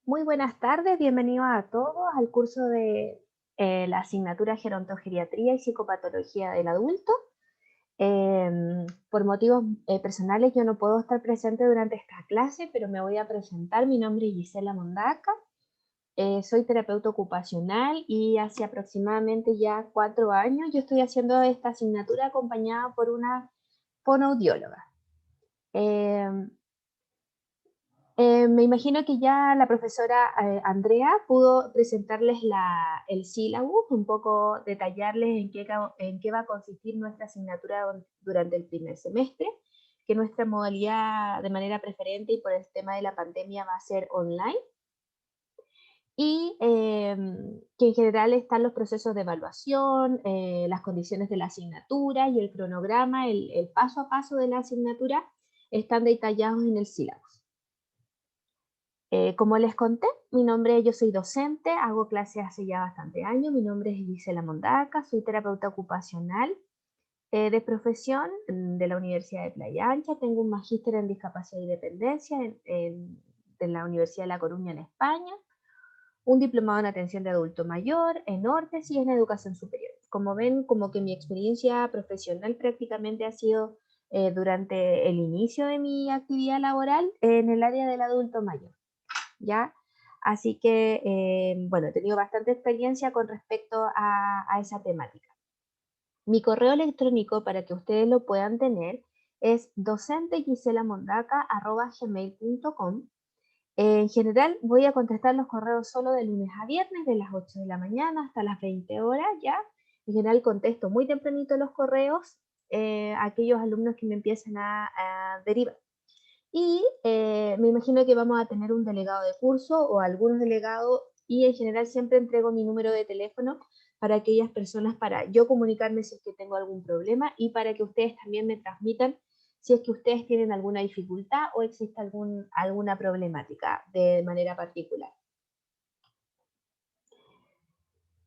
Muy buenas tardes, bienvenidos a todos al curso de la asignatura Gerontogeriatría y Psicopatología del Adulto. Por motivos personales yo no puedo estar presente durante esta clase, pero me voy a presentar. Mi nombre es Gisela Mondaca, soy terapeuta ocupacional y hace aproximadamente ya 4 años yo estoy haciendo esta asignatura acompañada por una fonoaudióloga. Em, Me imagino que ya la profesora Andrea pudo presentarles el sílabus, un poco detallarles en qué va a consistir nuestra asignatura durante el primer semestre, que nuestra modalidad de manera preferente y por el tema de la pandemia va a ser online y que en general están los procesos de evaluación, las condiciones de la asignatura y el cronograma, el paso a paso de la asignatura están detallados en el sílabus. Como les conté, yo soy docente, hago clases hace ya bastante años, mi nombre es Gisela Mondaca, soy terapeuta ocupacional de profesión de la Universidad de Playa Ancha, tengo un magíster en discapacidad y dependencia de la Universidad de La Coruña en España, un diplomado en atención de adulto mayor, en órtesis y en educación superior. Como ven, como que mi experiencia profesional prácticamente ha sido durante el inicio de mi actividad laboral en el área del adulto mayor. ¿Ya? Así que, bueno, he tenido bastante experiencia con respecto a esa temática. Mi correo electrónico, para que ustedes lo puedan tener, es docentegiselamondaca@gmail.com. En general, voy a contestar los correos solo de lunes a viernes, de las 8 de la mañana hasta las 20 horas, ¿ya? En general, contesto muy tempranito los correos a aquellos alumnos que me empiezan a derivar. Y me imagino que vamos a tener un delegado de curso o algunos delegados y en general siempre entrego mi número de teléfono para aquellas personas, para yo comunicarme si es que tengo algún problema y para que ustedes también me transmitan si es que ustedes tienen alguna dificultad o existe alguna problemática de manera particular.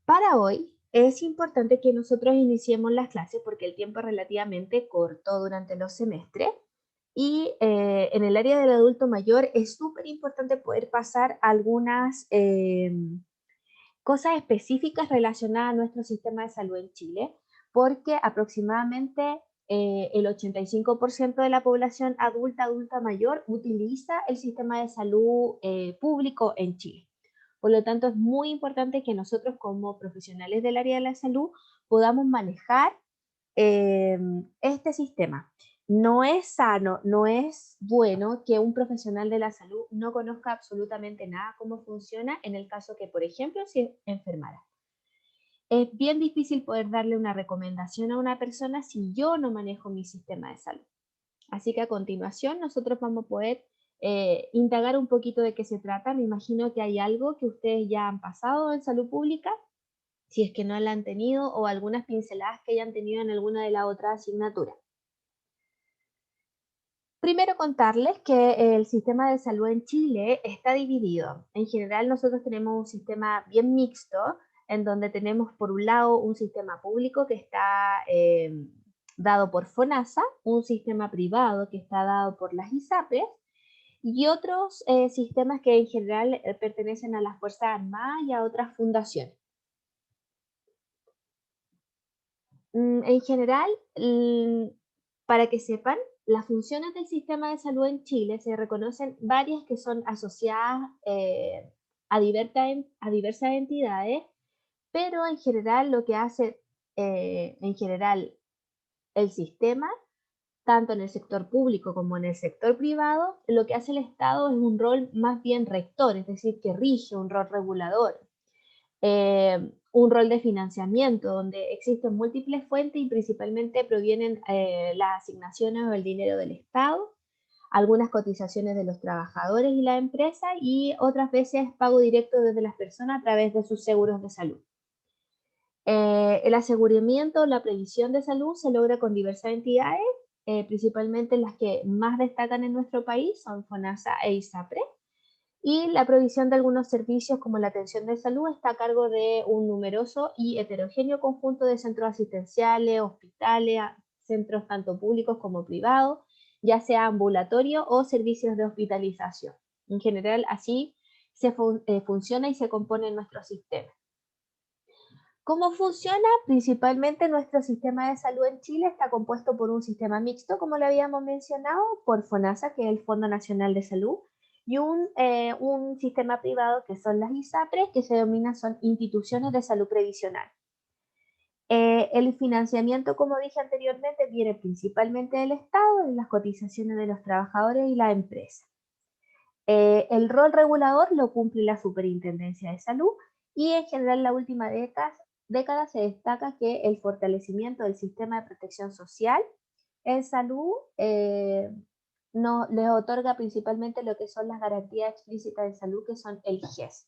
Para hoy es importante que nosotros iniciemos las clases porque el tiempo es relativamente corto durante los semestres y en el área del adulto mayor es súper importante poder pasar algunas cosas específicas relacionadas a nuestro sistema de salud en Chile, porque aproximadamente el 85% de la población adulta mayor utiliza el sistema de salud público en Chile. Por lo tanto, es muy importante que nosotros como profesionales del área de la salud podamos manejar este sistema. No es sano, no es bueno que un profesional de la salud no conozca absolutamente nada cómo funciona en el caso que, por ejemplo, si enfermara. Es bien difícil poder darle una recomendación a una persona si yo no manejo mi sistema de salud. Así que a continuación nosotros vamos a poder indagar un poquito de qué se trata. Me imagino que hay algo que ustedes ya han pasado en salud pública, si es que no la han tenido, o algunas pinceladas que hayan tenido en alguna de las otras asignaturas. Primero contarles que el sistema de salud en Chile está dividido. En general nosotros tenemos un sistema bien mixto, en donde tenemos por un lado un sistema público que está dado por FONASA, un sistema privado que está dado por las ISAPRES y otros sistemas que en general pertenecen a las Fuerzas Armadas y a otras fundaciones. En general, para que sepan, las funciones del sistema de salud en Chile se reconocen varias que son asociadas a diversas entidades, pero en general lo que hace en general el sistema, tanto en el sector público como en el sector privado, lo que hace el Estado es un rol más bien rector, es decir, que rige, un rol regulador, un rol de financiamiento donde existen múltiples fuentes y principalmente provienen las asignaciones o el dinero del Estado, algunas cotizaciones de los trabajadores y la empresa y otras veces pago directo desde las personas a través de sus seguros de salud. El aseguramiento o la previsión de salud se logra con diversas entidades, principalmente las que más destacan en nuestro país son FONASA e ISAPRE, y la provisión de algunos servicios como la atención de salud está a cargo de un numeroso y heterogéneo conjunto de centros asistenciales, hospitales, centros tanto públicos como privados, ya sea ambulatorio o servicios de hospitalización. En general, así funciona y se compone en nuestro sistema. ¿Cómo funciona? Principalmente nuestro sistema de salud en Chile está compuesto por un sistema mixto, como lo habíamos mencionado, por FONASA, que es el Fondo Nacional de Salud, y un sistema privado que son las ISAPRES, que se denominan son instituciones de salud previsional. El financiamiento, como dije anteriormente, viene principalmente del Estado, de las cotizaciones de los trabajadores y la empresa. El rol regulador lo cumple la Superintendencia de Salud y en general en la última década se destaca que el fortalecimiento del sistema de protección social en salud no, les otorga principalmente lo que son las garantías explícitas de salud, que son el GES,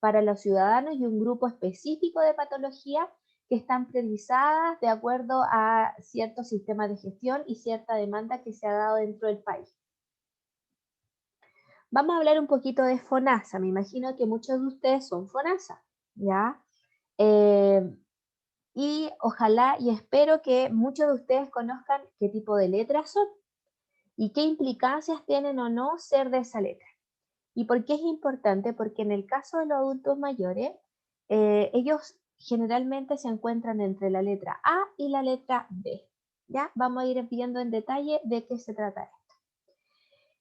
para los ciudadanos y un grupo específico de patologías que están priorizadas de acuerdo a ciertos sistemas de gestión y cierta demanda que se ha dado dentro del país. Vamos a hablar un poquito de FONASA. Me imagino que muchos de ustedes son FONASA, ¿ya? Y ojalá y espero que muchos de ustedes conozcan qué tipo de letras son y qué implicancias tienen o no ser de esa letra. ¿Y por qué es importante? Porque en el caso de los adultos mayores, ellos generalmente se encuentran entre la letra A y la letra B. ¿Ya? Vamos a ir viendo en detalle de qué se trata esto.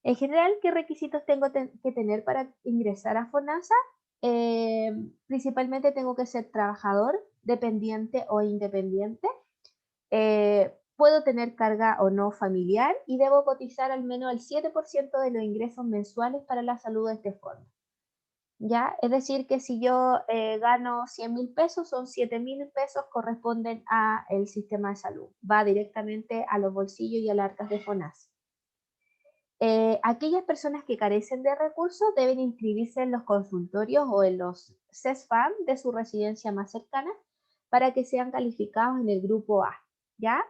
En general, ¿qué requisitos tengo que tener para ingresar a FONASA? Principalmente tengo que ser trabajador, dependiente o independiente. Puedo tener carga o no familiar y debo cotizar al menos el 7% de los ingresos mensuales para la salud de este fondo. ¿Ya? Es decir, que si yo gano 100.000 pesos, son 7.000 pesos corresponden al sistema de salud. Va directamente a los bolsillos y a las arcas de FONASA. Aquellas personas que carecen de recursos deben inscribirse en los consultorios o en los CESFAM de su residencia más cercana para que sean calificados en el grupo A, ¿ya?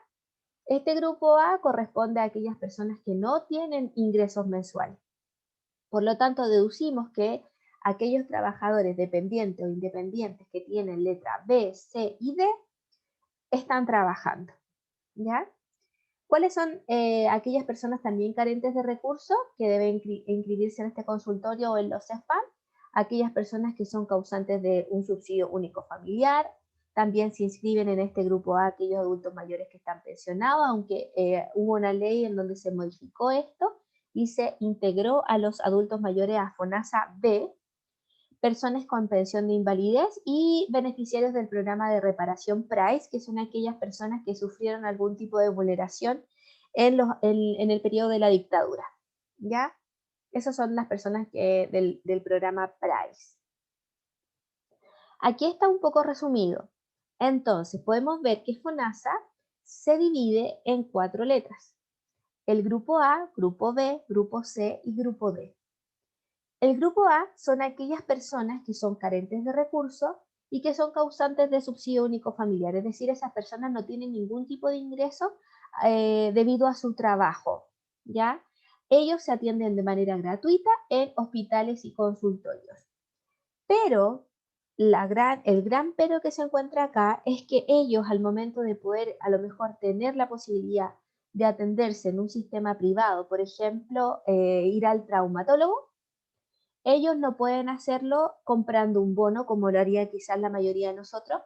Este grupo A corresponde a aquellas personas que no tienen ingresos mensuales. Por lo tanto, deducimos que aquellos trabajadores dependientes o independientes que tienen letra B, C y D están trabajando, ¿ya? ¿Cuáles son aquellas personas también carentes de recursos que deben inscribirse en este consultorio o en los CESPAM? Aquellas personas que son causantes de un subsidio único familiar. También se inscriben en este grupo A aquellos adultos mayores que están pensionados, aunque hubo una ley en donde se modificó esto y se integró a los adultos mayores a FONASA B, personas con pensión de invalidez y beneficiarios del programa de reparación PRICE, que son aquellas personas que sufrieron algún tipo de vulneración en el periodo de la dictadura, ¿ya? Esas son las personas del programa PRICE. Aquí está un poco resumido. Entonces, podemos ver que FONASA se divide en 4 letras. El grupo A, grupo B, grupo C y grupo D. El grupo A son aquellas personas que son carentes de recursos y que son causantes de subsidio único familiar, es decir, esas personas no tienen ningún tipo de ingreso debido a su trabajo, ¿ya? Ellos se atienden de manera gratuita en hospitales y consultorios. Pero el gran pero que se encuentra acá es que ellos al momento de poder a lo mejor tener la posibilidad de atenderse en un sistema privado, por ejemplo, ir al traumatólogo, ellos no pueden hacerlo comprando un bono como lo haría quizás la mayoría de nosotros,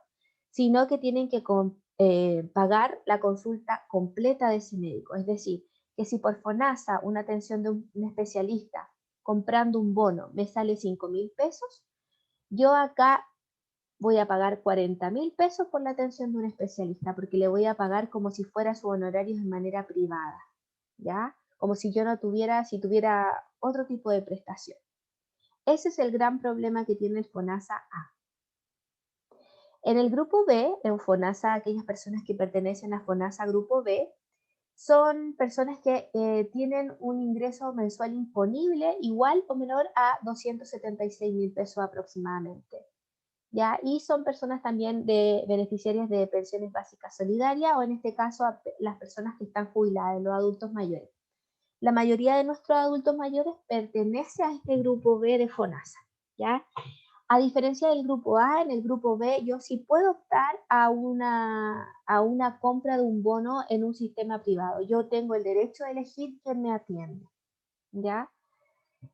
sino que tienen que pagar la consulta completa de ese médico. Es decir, que si por FONASA una atención de un especialista comprando un bono me sale 5.000 pesos, yo acá voy a pagar 40.000 pesos por la atención de un especialista, porque le voy a pagar como si fuera su honorario de manera privada, ¿ya? Como si yo no tuviera, si tuviera otro tipo de prestación. Ese es el gran problema que tiene el FONASA A. En el grupo B, en FONASA, aquellas personas que pertenecen a FONASA Grupo B, son personas que tienen un ingreso mensual imponible igual o menor a 276.000 pesos aproximadamente, ¿ya? Y son personas también de beneficiarias de pensiones básicas solidarias o en este caso las personas que están jubiladas, los adultos mayores. La mayoría de nuestros adultos mayores pertenece a este grupo B de FONASA, ¿ya? A diferencia del grupo A, en el grupo B yo sí puedo optar a una compra de un bono en un sistema privado. Yo tengo el derecho de elegir quién me atiende, ¿ya?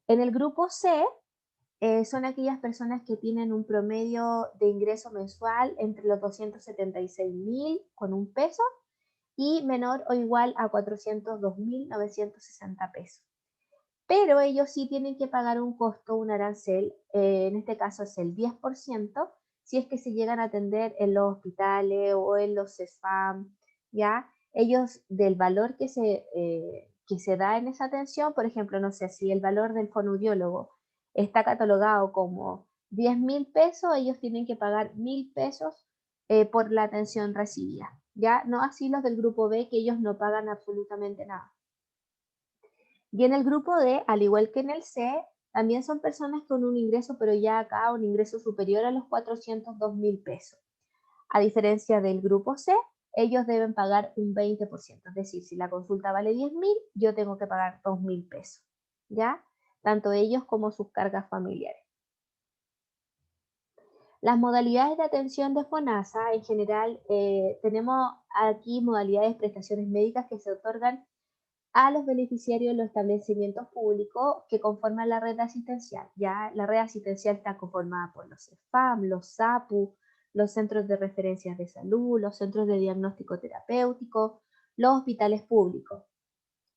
En el grupo C, son aquellas personas que tienen un promedio de ingreso mensual entre los 276.000 con un peso y menor o igual a 402.960 pesos. Pero ellos sí tienen que pagar un costo, un arancel, en este caso es el 10%, si es que se llegan a atender en los hospitales o en los CESFAM, ¿ya? Ellos, del valor que se da en esa atención, por ejemplo, no sé, si el valor del fonoaudiólogo está catalogado como 10.000 pesos, ellos tienen que pagar 1.000 pesos por la atención recibida, ¿ya? No así los del grupo B, que ellos no pagan absolutamente nada. Y en el grupo D, al igual que en el C, también son personas con un ingreso, pero ya acá un ingreso superior a los 402.000 pesos. A diferencia del grupo C, ellos deben pagar un 20%. Es decir, si la consulta vale 10.000, yo tengo que pagar 2.000 pesos. ¿Ya? Tanto ellos como sus cargas familiares. Las modalidades de atención de FONASA, en general, tenemos aquí modalidades de prestaciones médicas que se otorgan a los beneficiarios de los establecimientos públicos que conforman la red asistencial. Ya la red asistencial está conformada por los CEFAM, los SAPU, los centros de referencias de salud, los centros de diagnóstico terapéutico, los hospitales públicos.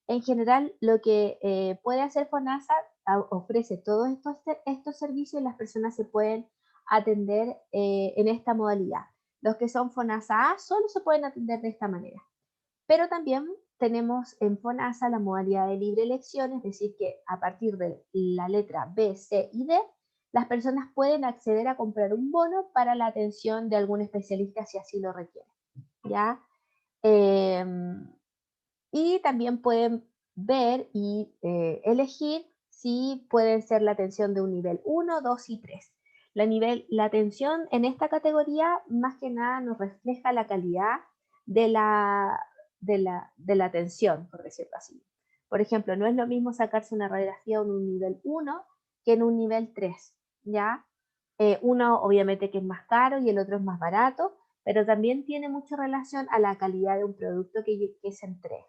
En general, lo que puede hacer FONASA ofrece todos estos servicios y las personas se pueden atender en esta modalidad. Los que son FONASA A solo se pueden atender de esta manera. Pero también tenemos en FONASA la modalidad de libre elección, es decir, que a partir de la letra B, C y D, las personas pueden acceder a comprar un bono para la atención de algún especialista si así lo requieren. ¿Ya? Eh, y también pueden ver y elegir si pueden ser la atención de un nivel 1, 2 y 3. La atención en esta categoría más que nada nos refleja la calidad de la atención, por decirlo así. Por ejemplo, no es lo mismo sacarse una radiografía en un nivel 1 que en un nivel 3, ¿ya? Uno obviamente que es más caro y el otro es más barato, pero también tiene mucha relación a la calidad de un producto que se entrega.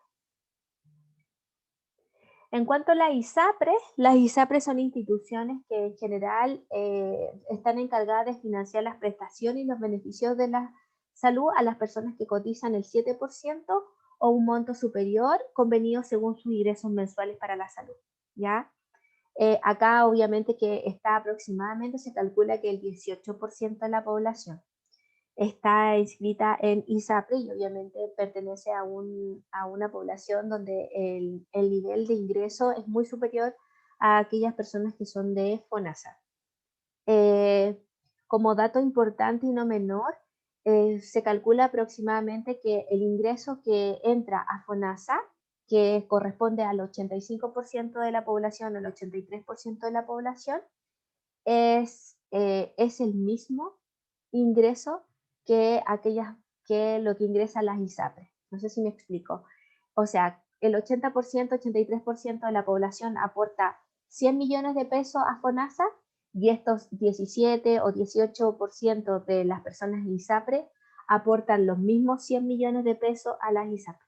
En cuanto a las ISAPRES son instituciones que en general están encargadas de financiar las prestaciones y los beneficios de la salud a las personas que cotizan el 7% o un monto superior convenido según sus ingresos mensuales para la salud. ¿Ya? Acá obviamente que está aproximadamente, se calcula que el 18% de la población está inscrita en ISAPRE y obviamente pertenece a una población donde el nivel de ingreso es muy superior a aquellas personas que son de FONASA. Como dato importante y no menor, se calcula aproximadamente que el ingreso que entra a FONASA, que corresponde al 85% de la población, al 83% de la población, es el mismo ingreso que lo que ingresan las ISAPRES. No sé si me explico. O sea, el 80%, 83% de la población aporta 100 millones de pesos a FONASA y estos 17 o 18% de las personas de ISAPRE aportan los mismos 100 millones de pesos a las ISAPRE.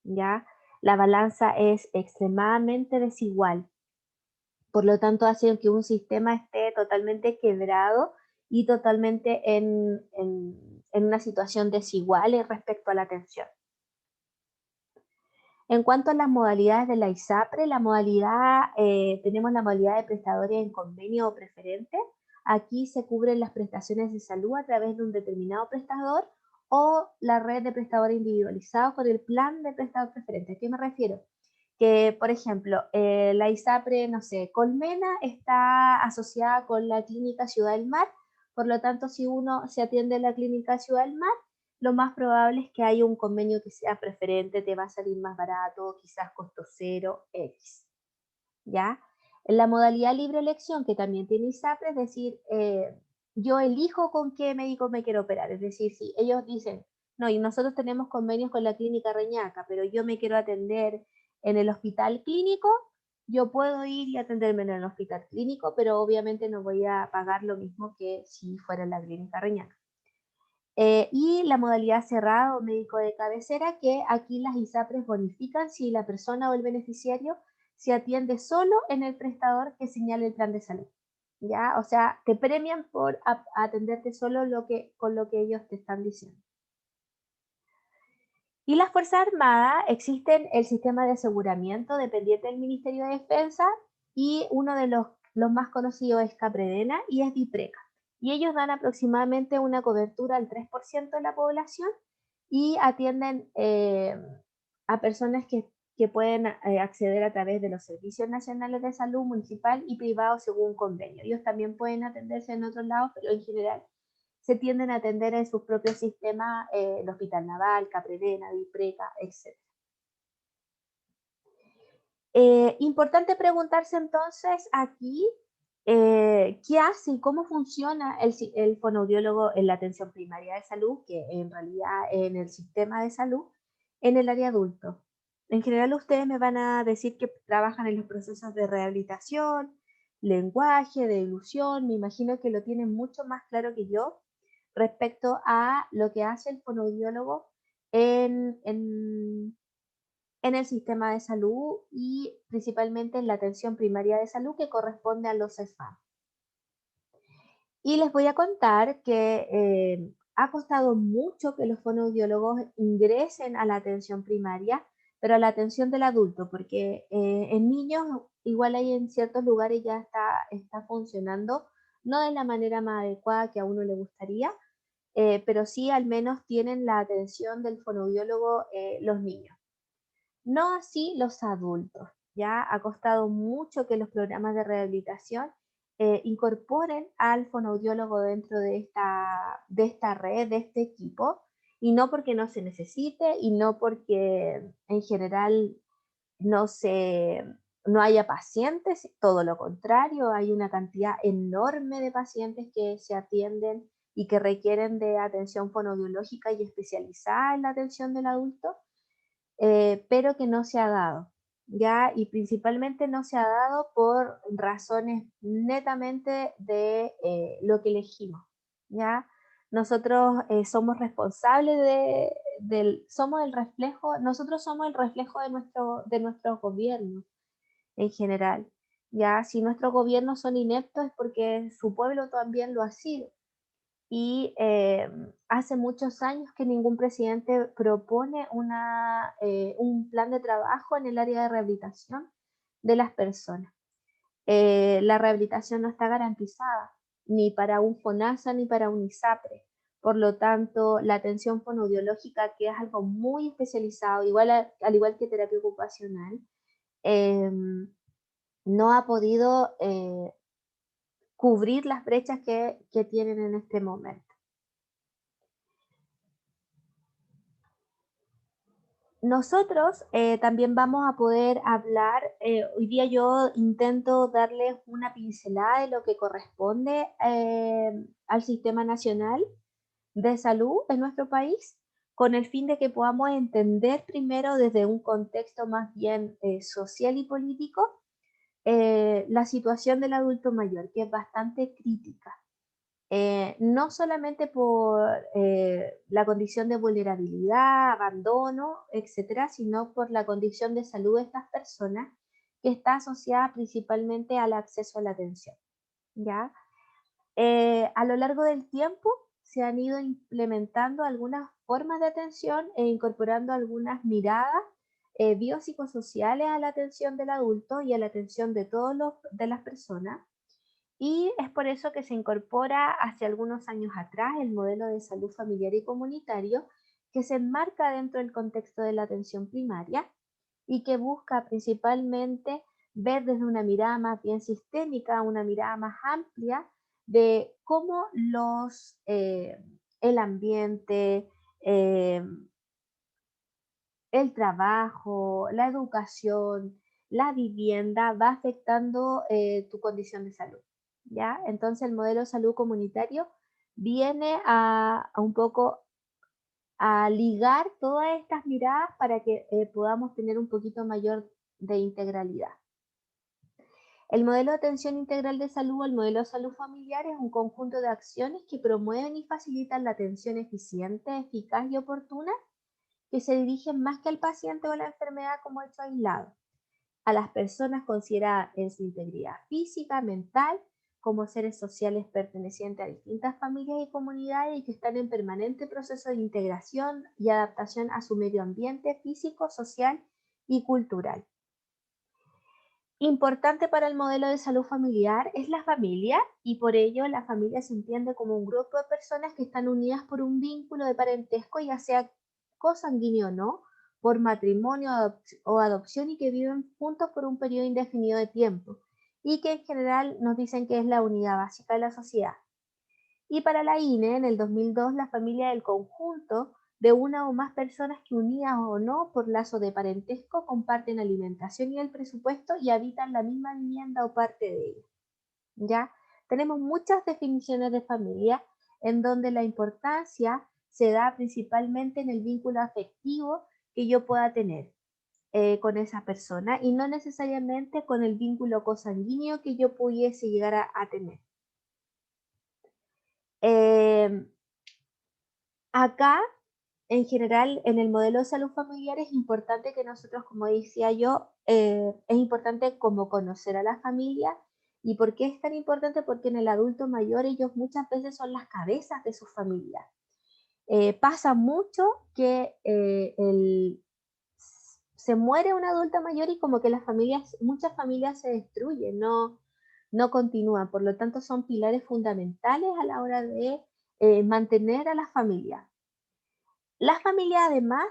¿Ya? La balanza es extremadamente desigual. Por lo tanto, hace que un sistema esté totalmente quebrado y totalmente en una situación desigual respecto a la atención. En cuanto a las modalidades de la ISAPRE, tenemos la modalidad de prestadores en convenio o preferente. Aquí se cubren las prestaciones de salud a través de un determinado prestador o la red de prestadores individualizados con el plan de prestador preferente. ¿A qué me refiero? Que, por ejemplo, la ISAPRE, no sé, Colmena está asociada con la Clínica Ciudad del Mar, por lo tanto, si uno se atiende en la Clínica Ciudad del Mar, lo más probable es que haya un convenio que sea preferente, te va a salir más barato, quizás costo cero, X, ¿ya? En la modalidad libre elección, que también tiene ISAPRE, es decir, yo elijo con qué médico me quiero operar, es decir, si ellos dicen, no, y nosotros tenemos convenios con la Clínica Reñaca, pero yo me quiero atender en el hospital clínico, yo puedo ir y atenderme en el hospital clínico, pero obviamente no voy a pagar lo mismo que si fuera en la Clínica Reñaca. Y la modalidad cerrada o médico de cabecera, que aquí las ISAPRES bonifican si la persona o el beneficiario se atiende solo en el prestador que señale el plan de salud. ¿ya? O sea, te premian por atenderte solo con lo que ellos te están diciendo. Y las Fuerzas Armadas existen el sistema de aseguramiento dependiente del Ministerio de Defensa y uno de los más conocidos es Capredena y es Dipreca. Y ellos dan aproximadamente una cobertura al 3% de la población y atienden a personas que pueden acceder a través de los servicios nacionales de salud municipal y privados según convenio. Ellos también pueden atenderse en otros lados, pero en general se tienden a atender en sus propios sistemas, el Hospital Naval, Capredena, Dipreca, etc. Importante preguntarse entonces aquí qué hace y cómo funciona el fonoaudiólogo en la atención primaria de salud, que en realidad en el sistema de salud, en el área adulto. En general ustedes me van a decir que trabajan en los procesos de rehabilitación, lenguaje, de ilusión, me imagino que lo tienen mucho más claro que yo respecto a lo que hace el fonoaudiólogo en, en, en el sistema de salud y principalmente en la atención primaria de salud que corresponde a los CESFAM. Y les voy a contar que ha costado mucho que los fonoaudiólogos ingresen a la atención primaria, pero a la atención del adulto, porque en niños igual hay en ciertos lugares ya está funcionando, no de la manera más adecuada que a uno le gustaría, pero sí al menos tienen la atención del fonoaudiólogo los niños. No así los adultos. Ya ha costado mucho que los programas de rehabilitación incorporen al fonoaudiólogo dentro de esta red, de este equipo, y no porque no se necesite y no porque en general no, se, no haya pacientes, todo lo contrario, hay una cantidad enorme de pacientes que se atienden y que requieren de atención fonoaudiológica y especializada en la atención del adulto, pero que no se ha dado, ¿ya? Y principalmente no se ha dado por razones netamente de lo que elegimos, ¿ya? Nosotros somos responsables somos el reflejo, nosotros somos el reflejo de nuestro gobierno en general, ¿ya? Si nuestros gobiernos son ineptos es porque su pueblo también lo ha sido. Y hace muchos años que ningún presidente propone un plan de trabajo en el área de rehabilitación de las personas. La rehabilitación no está garantizada ni para un FONASA ni para un ISAPRE. Por lo tanto, la atención fonoaudiológica, que es algo muy especializado, al igual que terapia ocupacional, eh, no ha podido cubrir las brechas que tienen en este momento. Nosotros también vamos a poder hablar, hoy día yo intento darles una pincelada de lo que corresponde al Sistema Nacional de Salud en nuestro país, con el fin de que podamos entender primero desde un contexto más bien social y político la situación del adulto mayor, que es bastante crítica. No solamente por la condición de vulnerabilidad, abandono, etcétera, sino por la condición de salud de estas personas que está asociada principalmente al acceso a la atención, ¿ya? A lo largo del tiempo se han ido implementando algunas formas de atención e incorporando algunas miradas biopsicosociales a la atención del adulto y a la atención de las personas, y es por eso que se incorpora hace algunos años atrás el modelo de salud familiar y comunitario que se enmarca dentro del contexto de la atención primaria y que busca principalmente ver desde una mirada más bien sistémica, una mirada más amplia de cómo el ambiente, eh, el trabajo, la educación, la vivienda va afectando tu condición de salud, ¿ya? Entonces el modelo de salud comunitario viene a un poco a ligar todas estas miradas para que podamos tener un poquito mayor de integralidad. El modelo de atención integral de salud, el modelo de salud familiar, es un conjunto de acciones que promueven y facilitan la atención eficiente, eficaz y oportuna que se dirigen más que al paciente o la enfermedad como hecho aislado, a las personas consideradas en su integridad física, mental, como seres sociales pertenecientes a distintas familias y comunidades y que están en permanente proceso de integración y adaptación a su medio ambiente físico, social y cultural. Importante para el modelo de salud familiar es la familia y por ello la familia se entiende como un grupo de personas que están unidas por un vínculo de parentesco, ya sea cosanguíneo o no, por matrimonio o adopción y que viven juntos por un periodo indefinido de tiempo y que en general nos dicen que es la unidad básica de la sociedad. Y para la INE, en el 2002, la familia es el conjunto de una o más personas que unidas o no por lazo de parentesco comparten alimentación y el presupuesto y habitan la misma vivienda o parte de ella. ¿Ya? Tenemos muchas definiciones de familia en donde la importancia se da principalmente en el vínculo afectivo que yo pueda tener con esa persona y no necesariamente con el vínculo cosanguíneo que yo pudiese llegar a tener. Eh, Acá, en general, en el modelo de salud familiar es importante que nosotros, como decía yo, es importante como conocer a la familia. ¿Y por qué es tan importante? Porque en el adulto mayor ellos muchas veces son las cabezas de su familia. Pasa mucho que se muere un adulto mayor y como que las familias, muchas familias se destruyen, no continúan. Por lo tanto, son pilares fundamentales a la hora de mantener a la familia. Las familias además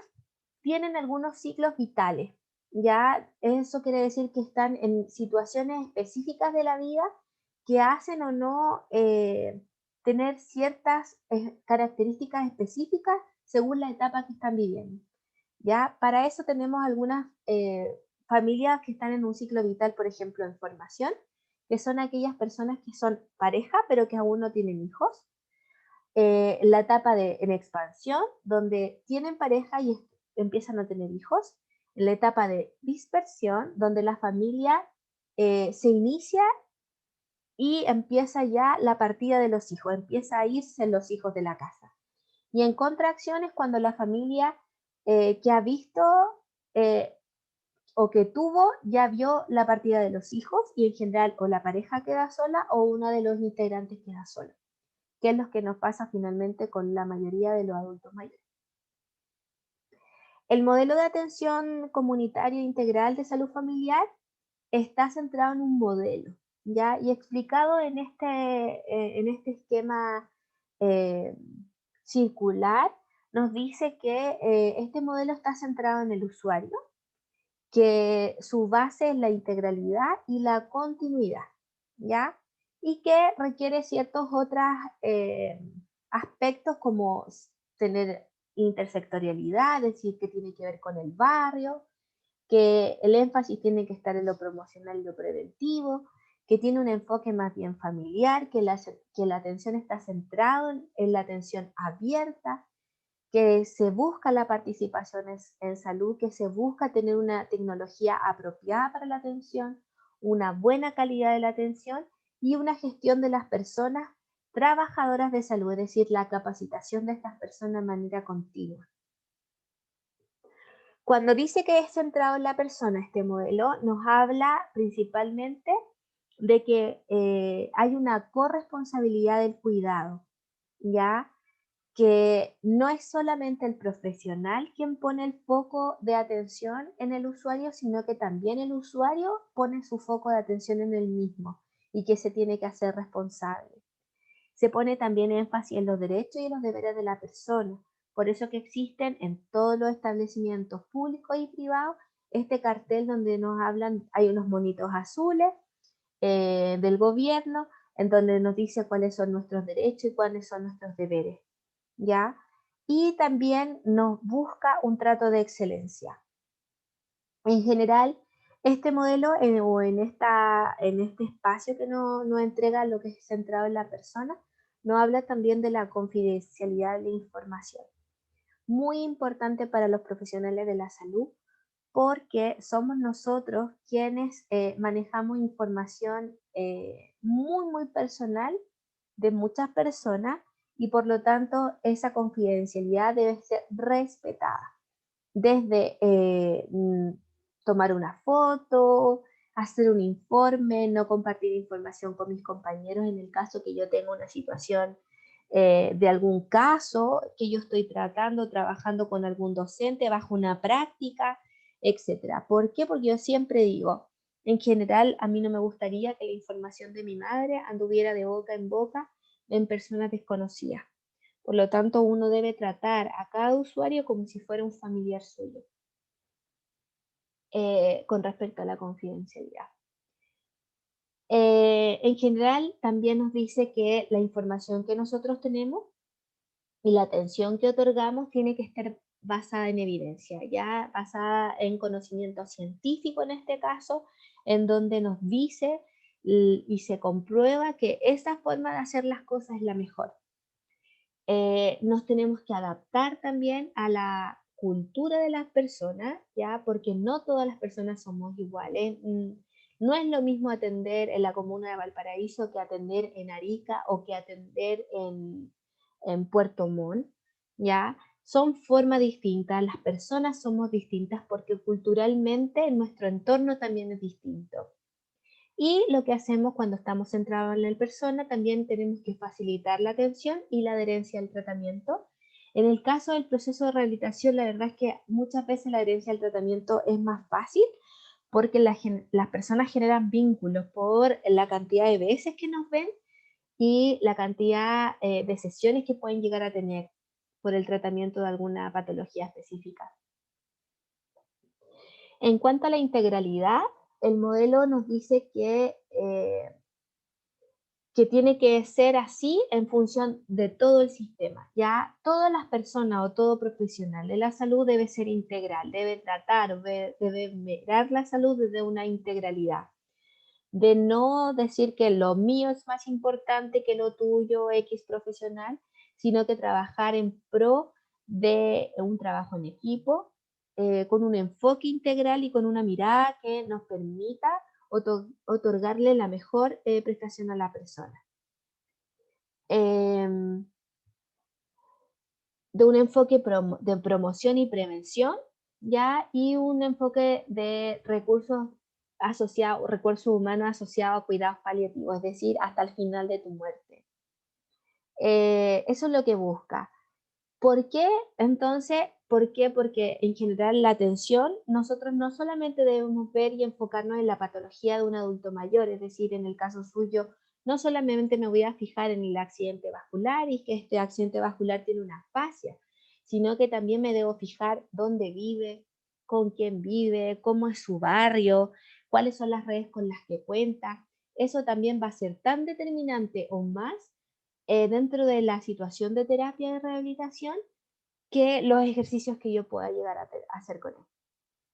tienen algunos ciclos vitales, ya eso quiere decir que están en situaciones específicas de la vida que hacen o no tener ciertas características específicas según la etapa que están viviendo. ¿Ya? Para eso tenemos algunas familias que están en un ciclo vital, por ejemplo, en formación, que son aquellas personas que son pareja pero que aún no tienen hijos, la etapa en expansión, donde tienen pareja y empiezan a tener hijos, la etapa de dispersión, donde la familia se inicia y empieza ya la partida de los hijos, empieza a irse los hijos de la casa. Y en contracción es cuando la familia que ha visto eh, o que tuvo ya vio la partida de los hijos y en general o la pareja queda sola o uno de los integrantes queda solo, que es lo que nos pasa finalmente con la mayoría de los adultos mayores. El modelo de atención comunitaria integral de salud familiar está centrado en un modelo, ¿ya? Y explicado en este esquema eh, circular, nos dice que este modelo está centrado en el usuario, que su base es la integralidad y la continuidad, ¿ya? Y que requiere ciertos otros aspectos como tener intersectorialidad, es decir, que tiene que ver con el barrio, que el énfasis tiene que estar en lo promocional y lo preventivo, que tiene un enfoque más bien familiar, que la atención está centrada en la atención abierta, que se busca la participación en salud, que se busca tener una tecnología apropiada para la atención, una buena calidad de la atención y una gestión de las personas trabajadoras de salud, es decir, la capacitación de estas personas de manera continua. Cuando dice que es centrado en la persona, este modelo nos habla principalmente de que hay una corresponsabilidad del cuidado, ¿ya? Que no es solamente el profesional quien pone el foco de atención en el usuario, sino que también el usuario pone su foco de atención en el mismo y que se tiene que hacer responsable. Se pone también énfasis en los derechos y los deberes de la persona. Por eso que existen en todos los establecimientos públicos y privados este cartel donde nos hablan, hay unos monitos azules del gobierno en donde nos dice cuáles son nuestros derechos y cuáles son nuestros deberes. ¿Ya? Y también nos busca un trato de excelencia. En general, este modelo o en este espacio que nos entrega lo que es centrado en la persona, nos habla también de la confidencialidad de la información. Muy importante para los profesionales de la salud porque somos nosotros quienes manejamos información muy personal de muchas personas y por lo tanto esa confidencialidad debe ser respetada. Desde tomar una foto, hacer un informe, no compartir información con mis compañeros en el caso que yo tenga una situación de algún caso que yo estoy tratando, trabajando con algún docente bajo una práctica, etcétera. ¿Por qué? Porque yo siempre digo, en general, a mí no me gustaría que la información de mi madre anduviera de boca en boca en personas desconocidas. Por lo tanto, uno debe tratar a cada usuario como si fuera un familiar suyo, con respecto a la confidencialidad. En general, también nos dice que la información que nosotros tenemos y la atención que otorgamos tiene que estar basada en evidencia, ya basada en conocimiento científico en este caso, en donde nos dice y se comprueba que esa forma de hacer las cosas es la mejor. Nos tenemos que adaptar también a la cultura de las personas, ya, porque no todas las personas somos iguales. No es lo mismo atender en la comuna de Valparaíso que atender en Arica o que atender en Puerto Montt, ¿ya? Son formas distintas, las personas somos distintas porque culturalmente nuestro entorno también es distinto. Y lo que hacemos cuando estamos centrados en la persona, también tenemos que facilitar la atención y la adherencia al tratamiento. En el caso del proceso de rehabilitación, la verdad es que muchas veces la adherencia al tratamiento es más fácil porque las personas generan vínculos por la cantidad de veces que nos ven y la cantidad de sesiones que pueden llegar a tener por el tratamiento de alguna patología específica. En cuanto a la integralidad, el modelo nos dice que tiene que ser así en función de todo el sistema. Ya todas las personas o todo profesional de la salud debe ser integral, debe tratar, debe mirar la salud desde una integralidad, de no decir que lo mío es más importante que lo tuyo, X profesional, sino que trabajar en pro de un trabajo en equipo, con un enfoque integral y con una mirada que nos permita otorgarle la mejor prestación a la persona. Em, de un enfoque de promoción y prevención, ¿ya? Y un enfoque de recursos asociados, recursos humanos asociados a cuidados paliativos, es decir, hasta el final de tu muerte. Eso es lo que busca. ¿Por qué? Entonces, ¿por qué? Porque en general la atención, nosotros no solamente debemos ver y enfocarnos en la patología de un adulto mayor, es decir, en el caso suyo, no solamente me voy a fijar en el accidente vascular y que este accidente vascular tiene una fascia, sino que también me debo fijar dónde vive, con quién vive, cómo es su barrio, cuáles son las redes con las que cuenta. Eso también va a ser tan determinante o más dentro de la situación de terapia de rehabilitación que los ejercicios que yo pueda llegar a hacer con él,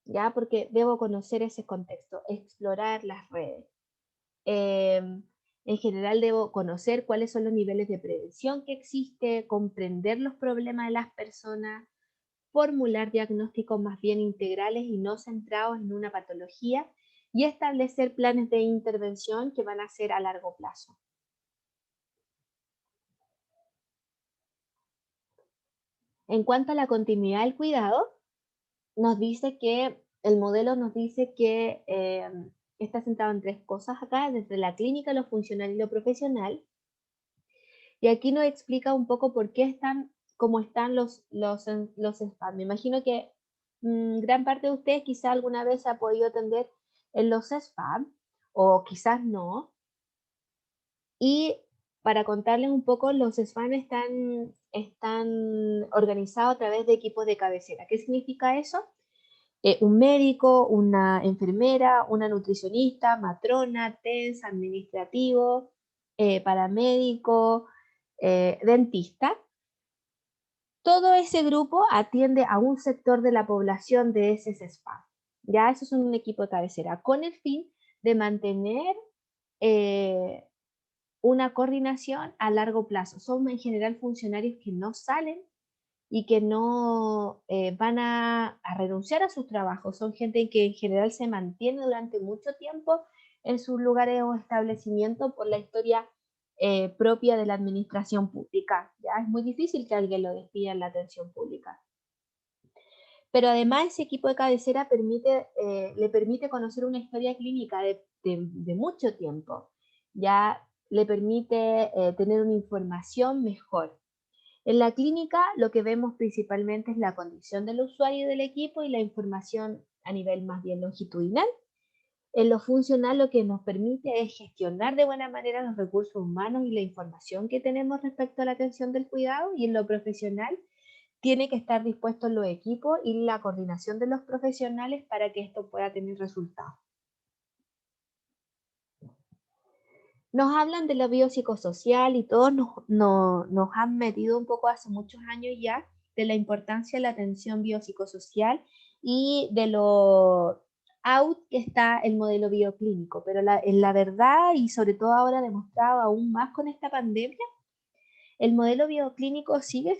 ¿ya? Porque debo conocer ese contexto, explorar las redes. En general debo conocer cuáles son los niveles de prevención que existe, comprender los problemas de las personas, formular diagnósticos más bien integrales y no centrados en una patología y establecer planes de intervención que van a ser a largo plazo. En cuanto a la continuidad del cuidado, nos dice que el modelo nos dice que está centrado en tres cosas acá, desde la clínica, lo funcional y lo profesional. Y aquí nos explica un poco por qué están como están los SPAM. Me imagino que gran parte de ustedes quizá alguna vez ha podido atender en los SPAM o quizás no. Y para contarles un poco, los SPAM están organizados a través de equipos de cabecera. ¿Qué significa eso? Un médico, una enfermera, una nutricionista, matrona, TENS, administrativo, paramédico, dentista. Todo ese grupo atiende a un sector de la población de ese SPA. Ya, eso es un equipo de cabecera, con el fin de mantener eh, una coordinación a largo plazo. Son en general funcionarios que no salen y que no van a renunciar a sus trabajos. Son gente que en general se mantiene durante mucho tiempo en sus lugares o establecimientos por la historia propia de la administración pública. ¿Ya? Es muy difícil que alguien lo despida en la atención pública. Pero además ese equipo de cabecera le permite conocer una historia clínica de mucho tiempo, ya le permite tener una información mejor. En la clínica lo que vemos principalmente es la condición del usuario y del equipo y la información a nivel más bien longitudinal. En lo funcional lo que nos permite es gestionar de buena manera los recursos humanos y la información que tenemos respecto a la atención del cuidado, y en lo profesional tiene que estar dispuestos los equipos y la coordinación de los profesionales para que esto pueda tener resultados. Nos hablan de lo biopsicosocial y todos nos han metido un poco hace muchos años ya de la importancia de la atención biopsicosocial y de lo out que está el modelo bioclínico, pero en la verdad, y sobre todo ahora demostrado aún más con esta pandemia, el modelo bioclínico sigue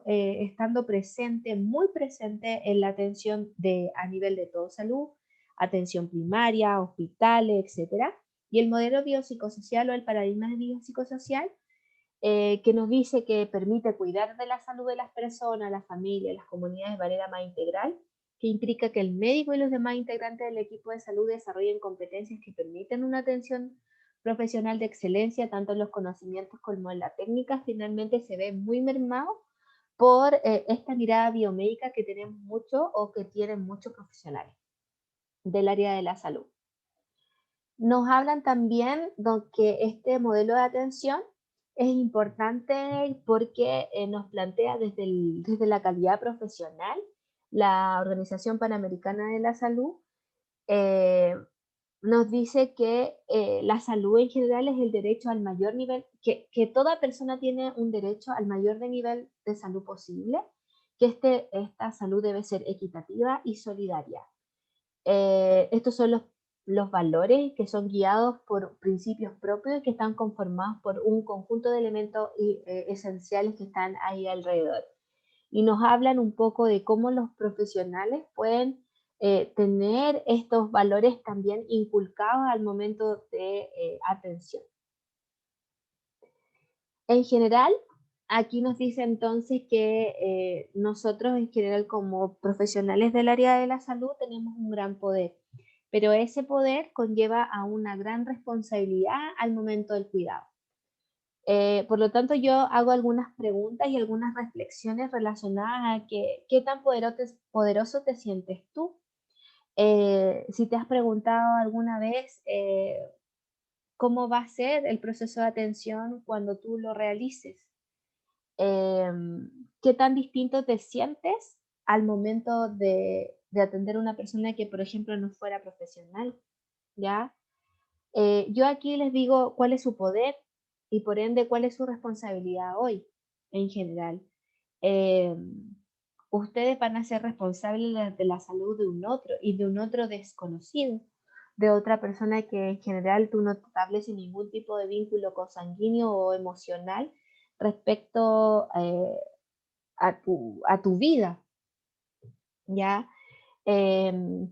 estando presente, muy presente en la atención a nivel de todo salud, atención primaria, hospitales, etcétera. Y el modelo biopsicosocial o el paradigma de biopsicosocial, que nos dice que permite cuidar de la salud de las personas, la familia, las comunidades de manera más integral, que implica que el médico y los demás integrantes del equipo de salud desarrollen competencias que permiten una atención profesional de excelencia, tanto en los conocimientos como en la técnica. Finalmente se ve muy mermado por esta mirada biomédica que tenemos mucho o que tienen muchos profesionales del área de la salud. Nos hablan también de que este modelo de atención es importante porque nos plantea desde la calidad profesional. La Organización Panamericana de la Salud eh, nos dice que la salud en general es el derecho al mayor nivel, que toda persona tiene un derecho al mayor nivel de salud posible, que esta salud debe ser equitativa y solidaria. Estos son los valores que son guiados por principios propios y que están conformados por un conjunto de elementos esenciales que están ahí alrededor. Y nos hablan un poco de cómo los profesionales pueden tener estos valores también inculcados al momento de atención. En general, aquí nos dice entonces que nosotros en general como profesionales del área de la salud tenemos un gran poder, pero ese poder conlleva a una gran responsabilidad al momento del cuidado. Por lo tanto, yo hago algunas preguntas y algunas reflexiones relacionadas a qué tan poderoso te sientes tú. Si te has preguntado alguna vez cómo va a ser el proceso de atención cuando tú lo realices. ¿Qué tan distinto te sientes al momento de atender a una persona que, por ejemplo, no fuera profesional? ¿Ya? Yo aquí les digo cuál es su poder y por ende cuál es su responsabilidad hoy en general. Eh, Ustedes van a ser responsables de la salud de un otro y de un otro desconocido, de otra persona que en general tú no estableces ningún tipo de vínculo consanguíneo o emocional respecto a tu vida, ¿ya? Em,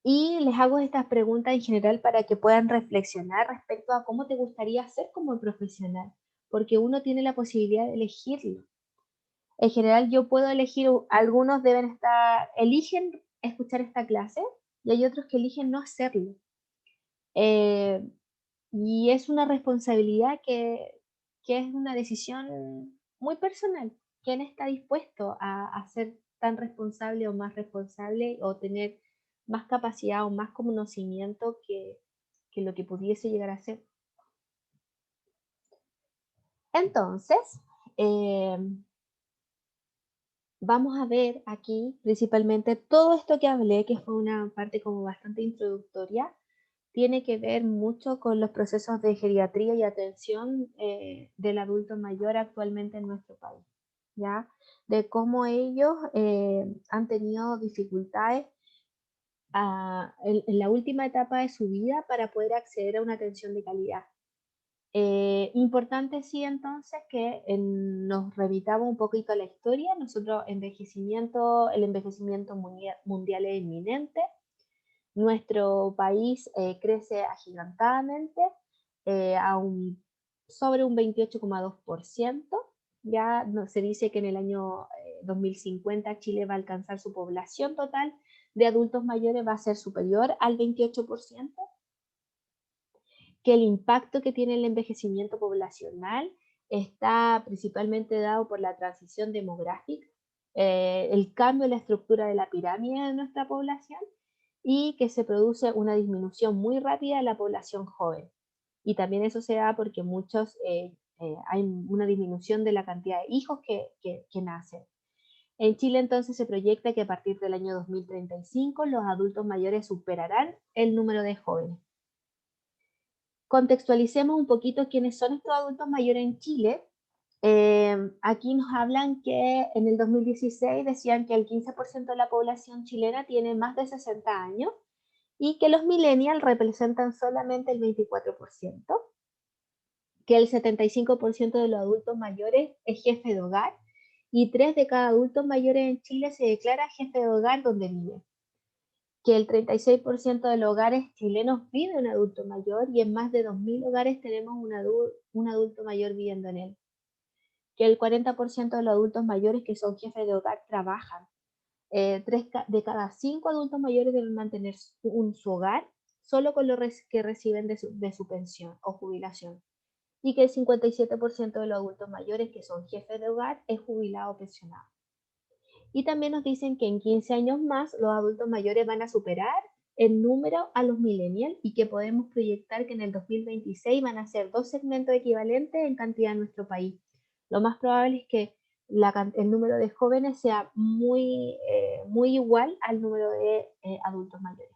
y les hago estas preguntas en general para que puedan reflexionar respecto a cómo te gustaría ser como profesional, porque uno tiene la posibilidad de elegirlo. En general yo puedo elegir, algunos eligen escuchar esta clase y hay otros que eligen no hacerlo. Eh, y es una responsabilidad que es una decisión muy personal. ¿Quién está dispuesto a ser tan responsable o más responsable o tener más capacidad o más conocimiento que lo que pudiese llegar a ser? Entonces, eh, vamos a ver aquí principalmente todo esto que hablé, que fue una parte como bastante introductoria, tiene que ver mucho con los procesos de geriatría y atención del adulto mayor actualmente en nuestro país, ¿ya? De cómo ellos han tenido dificultades en la última etapa de su vida para poder acceder a una atención de calidad. Importante sí entonces que nos remitamos un poquito a la historia. Nosotros el envejecimiento mundial es inminente. Nuestro país crece agigantadamente sobre un 28,2%, Se dice que en el año 2050 Chile va a alcanzar su población total de adultos mayores va a ser superior al 28%, que el impacto que tiene el envejecimiento poblacional está principalmente dado por la transición demográfica, el cambio en la estructura de la pirámide de nuestra población y que se produce una disminución muy rápida de la población joven. Y también eso se da porque hay una disminución de la cantidad de hijos que nacen. En Chile entonces se proyecta que a partir del año 2035 los adultos mayores superarán el número de jóvenes. Contextualicemos un poquito quiénes son estos adultos mayores en Chile. Aquí nos hablan que en el 2016 decían que el 15% de la población chilena tiene más de 60 años y que los millennials representan solamente el 24%, que el 75% de los adultos mayores es jefe de hogar y 3 de cada adultos mayores en Chile se declara jefe de hogar donde vive, que el 36% de los hogares chilenos vive un adulto mayor y en más de 2.000 hogares tenemos un adulto mayor viviendo en él, que el 40% de los adultos mayores que son jefes de hogar trabajan. 3 de cada 5 adultos mayores deben mantener su hogar solo con lo que reciben de su pensión o jubilación. Y que el 57% de los adultos mayores que son jefes de hogar es jubilado o pensionado. Y también nos dicen que en 15 años más los adultos mayores van a superar en número a los millennials y que podemos proyectar que en el 2026 van a ser 2 segmentos equivalentes en cantidad en nuestro país. Lo más probable es que el número de jóvenes sea muy igual al número de adultos mayores.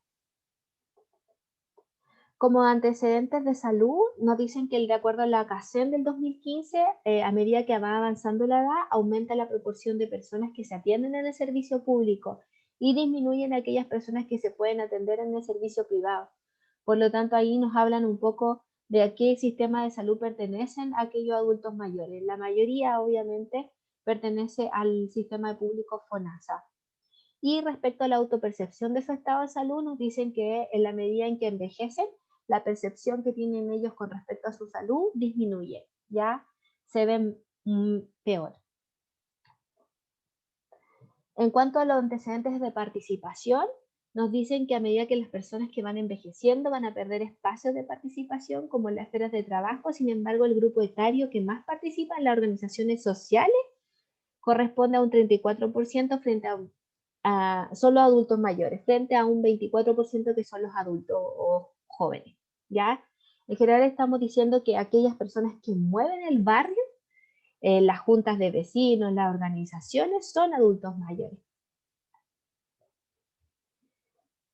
Como antecedentes de salud, nos dicen que de acuerdo a la CACEN del 2015, a medida que va avanzando la edad, aumenta la proporción de personas que se atienden en el servicio público y disminuyen aquellas personas que se pueden atender en el servicio privado. Por lo tanto, ahí nos hablan un poco de a qué sistema de salud pertenecen aquellos adultos mayores. La mayoría, obviamente, pertenece al sistema público FONASA. Y respecto a la autopercepción de su estado de salud, nos dicen que en la medida en que envejecen, la percepción que tienen ellos con respecto a su salud disminuye, ya se ven peor. En cuanto a los antecedentes de participación, nos dicen que a medida que las personas que van envejeciendo van a perder espacios de participación como en las esferas de trabajo, sin embargo el grupo etario que más participa en las organizaciones sociales corresponde a un 34% frente a solo adultos mayores, frente a un 24% que son los adultos o jóvenes, ¿ya? En general estamos diciendo que aquellas personas que mueven el barrio, las juntas de vecinos, las organizaciones, son adultos mayores.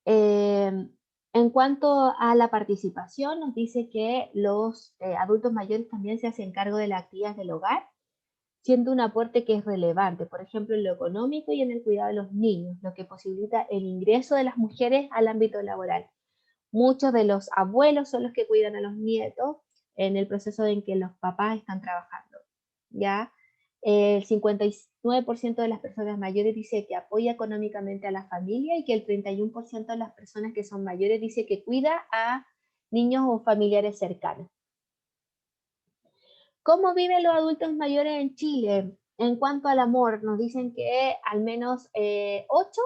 En cuanto a la participación, nos dice que los adultos mayores también se hacen cargo de las actividades del hogar, siendo un aporte que es relevante, por ejemplo, en lo económico y en el cuidado de los niños, lo que posibilita el ingreso de las mujeres al ámbito laboral. Muchos de los abuelos son los que cuidan a los nietos en el proceso en que los papás están trabajando, ¿ya? El 59% de las personas mayores dice que apoya económicamente a la familia y que el 31% de las personas que son mayores dice que cuida a niños o familiares cercanos. ¿Cómo viven los adultos mayores en Chile? En cuanto al amor, nos dicen que al menos 8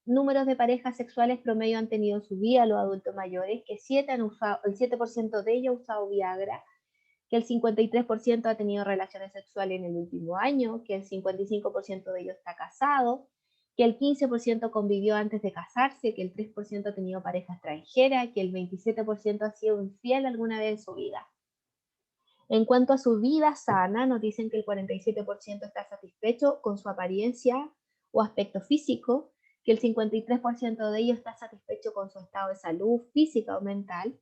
números de parejas sexuales promedio han tenido en su vida los adultos mayores, que el 7% de ellos ha usado Viagra, que el 53% ha tenido relaciones sexuales en el último año, que el 55% de ellos está casado, que el 15% convivió antes de casarse, que el 3% ha tenido pareja extranjera, que el 27% ha sido infiel alguna vez en su vida. En cuanto a su vida sana, nos dicen que el 47% está satisfecho con su apariencia o aspecto físico, que el 53% de ellos está satisfecho con su estado de salud física o mental,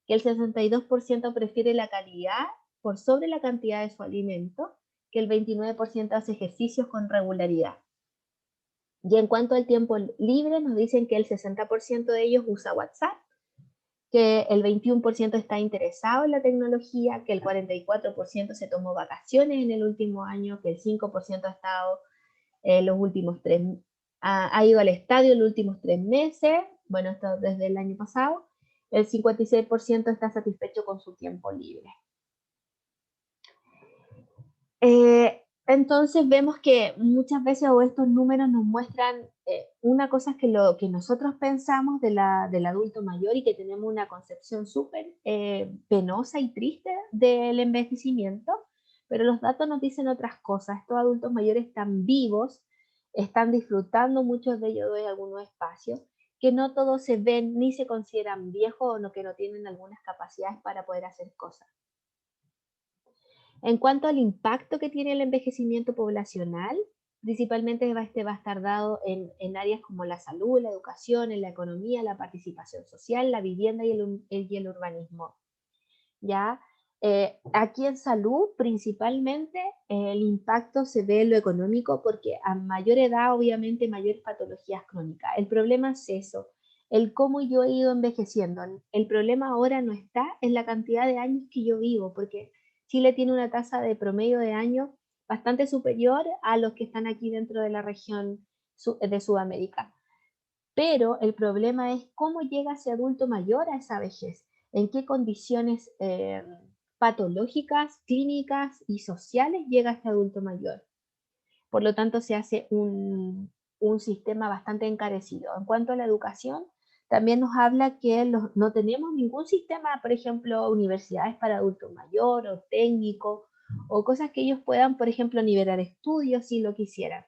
que el 62% prefiere la calidad por sobre la cantidad de su alimento, que el 29% hace ejercicios con regularidad. Y en cuanto al tiempo libre, nos dicen que el 60% de ellos usa WhatsApp, que el 21% está interesado en la tecnología, que el 44% se tomó vacaciones en el último año, que el 5% ha estado los últimos ha ido al estadio los últimos 3 meses, bueno, esto desde el año pasado, el 56% está satisfecho con su tiempo libre. Entonces vemos que muchas veces o estos números nos muestran una cosa es que lo que nosotros pensamos del adulto mayor y que tenemos una concepción súper penosa y triste del envejecimiento, pero los datos nos dicen otras cosas. Estos adultos mayores están vivos, están disfrutando muchos de ellos de algunos espacios, que no todos se ven ni se consideran viejos o no, que no tienen algunas capacidades para poder hacer cosas. En cuanto al impacto que tiene el envejecimiento poblacional, principalmente este va a estar dado en áreas como la salud, la educación, en la economía, la participación social, la vivienda y el urbanismo. ¿Ya? Aquí en salud, principalmente, el impacto se ve en lo económico porque a mayor edad, obviamente, mayor patologías crónicas. El problema es eso, el cómo yo he ido envejeciendo. El problema ahora no está en la cantidad de años que yo vivo, porque Chile tiene una tasa de promedio de años bastante superior a los que están aquí dentro de la región de Sudamérica. Pero el problema es cómo llega ese adulto mayor a esa vejez, en qué condiciones patológicas, clínicas y sociales llega este adulto mayor. Por lo tanto, se hace un sistema bastante encarecido. En cuanto a la educación, también nos habla que no tenemos ningún sistema, por ejemplo, universidades para adultos mayores o técnicos, o cosas que ellos puedan, por ejemplo, nivelar estudios si lo quisieran.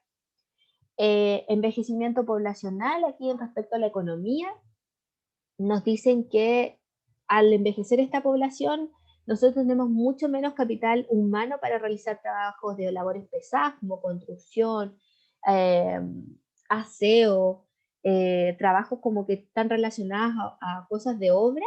Envejecimiento poblacional, aquí en respecto a la economía, nos dicen que al envejecer esta población, nosotros tenemos mucho menos capital humano para realizar trabajos de labores pesadas como construcción, eh, aseo, trabajos como que están relacionados a cosas de obra,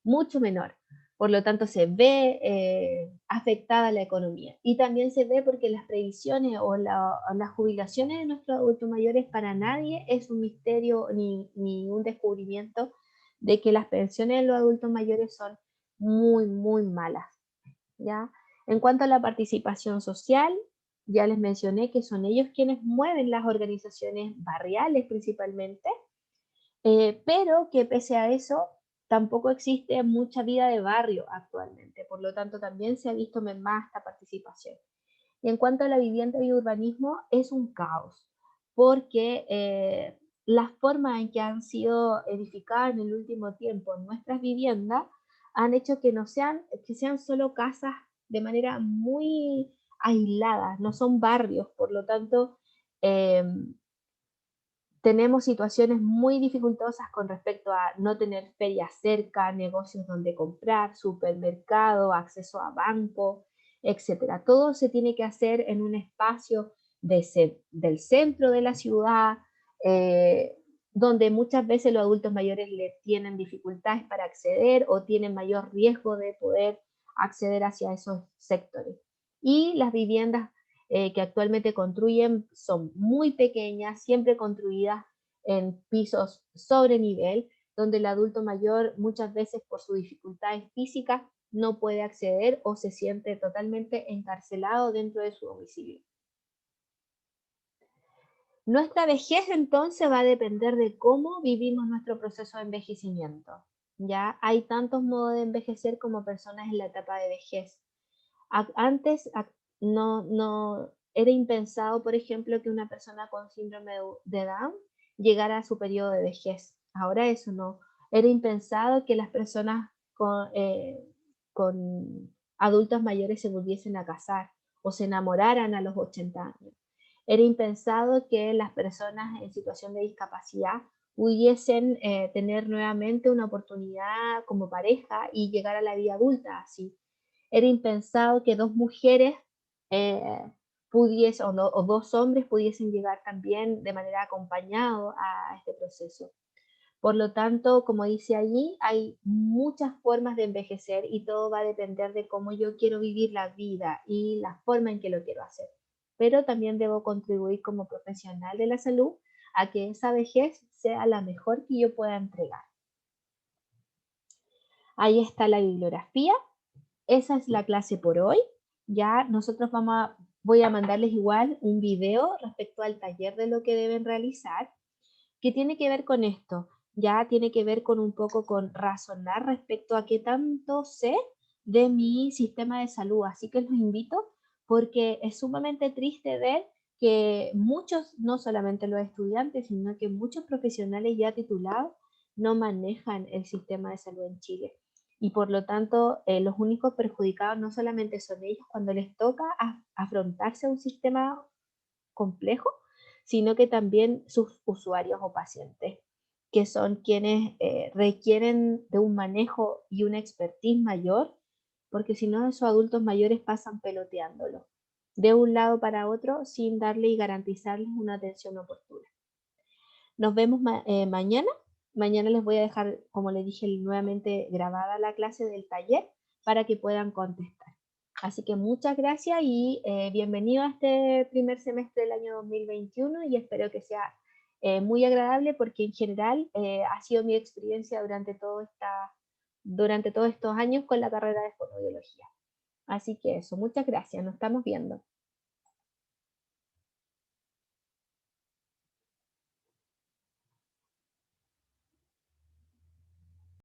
mucho menor. Por lo tanto, se ve afectada la economía. Y también se ve porque las previsiones o las jubilaciones de nuestros adultos mayores para nadie es un misterio ni un descubrimiento de que las pensiones de los adultos mayores son muy, muy malas. ¿Ya? En cuanto a la participación social, ya les mencioné que son ellos quienes mueven las organizaciones barriales principalmente, pero que pese a eso tampoco existe mucha vida de barrio actualmente, por lo tanto también se ha visto mermada esta participación. Y en cuanto a la vivienda y urbanismo, es un caos, porque las formas en que han sido edificadas en el último tiempo nuestras viviendas han hecho que no sean, que sean solo casas de manera muy aislada, no son barrios, por lo tanto, eh, tenemos situaciones muy dificultosas con respecto a no tener ferias cerca, negocios donde comprar, supermercado, acceso a banco, etcétera. Todo se tiene que hacer en un espacio del centro de la ciudad, eh, donde muchas veces los adultos mayores le tienen dificultades para acceder o tienen mayor riesgo de poder acceder hacia esos sectores. Y las viviendas que actualmente construyen son muy pequeñas, siempre construidas en pisos sobre nivel, donde el adulto mayor muchas veces por sus dificultades físicas no puede acceder o se siente totalmente encarcelado dentro de su domicilio. Nuestra vejez entonces va a depender de cómo vivimos nuestro proceso de envejecimiento. Ya hay tantos modos de envejecer como personas en la etapa de vejez. Antes no era impensado, por ejemplo, que una persona con síndrome de Down llegara a su periodo de vejez. Ahora eso no. Era impensado que las personas con adultos mayores se volviesen a casar o se enamoraran a los 80 años. Era impensado que las personas en situación de discapacidad pudiesen tener nuevamente una oportunidad como pareja y llegar a la vida adulta así. Era impensado que dos mujeres pudiesen, o dos hombres pudiesen llegar también de manera acompañado a este proceso. Por lo tanto, como dice allí, hay muchas formas de envejecer y todo va a depender de cómo yo quiero vivir la vida y la forma en que lo quiero hacer. Pero también debo contribuir como profesional de la salud a que esa vejez sea la mejor que yo pueda entregar. Ahí está la bibliografía. Esa es la clase por hoy. Ya nosotros voy a mandarles igual un video respecto al taller de lo que deben realizar, que tiene que ver con esto. Ya tiene que ver con un poco con razonar respecto a qué tanto sé de mi sistema de salud. Así que los invito porque es sumamente triste ver que muchos, no solamente los estudiantes, sino que muchos profesionales ya titulados no manejan el sistema de salud en Chile. Y por lo tanto, los únicos perjudicados no solamente son ellos cuando les toca afrontarse a un sistema complejo, sino que también sus usuarios o pacientes, que son quienes requieren de un manejo y una expertise mayor, porque si no, esos adultos mayores pasan peloteándolo de un lado para otro sin darle y garantizarles una atención oportuna. Nos vemos mañana. Mañana les voy a dejar, como les dije, nuevamente grabada la clase del taller para que puedan contestar. Así que muchas gracias y bienvenido a este primer semestre del año 2021 y espero que sea muy agradable porque en general ha sido mi experiencia durante todos estos años con la carrera de fonoaudiología. Así que eso, muchas gracias, nos estamos viendo.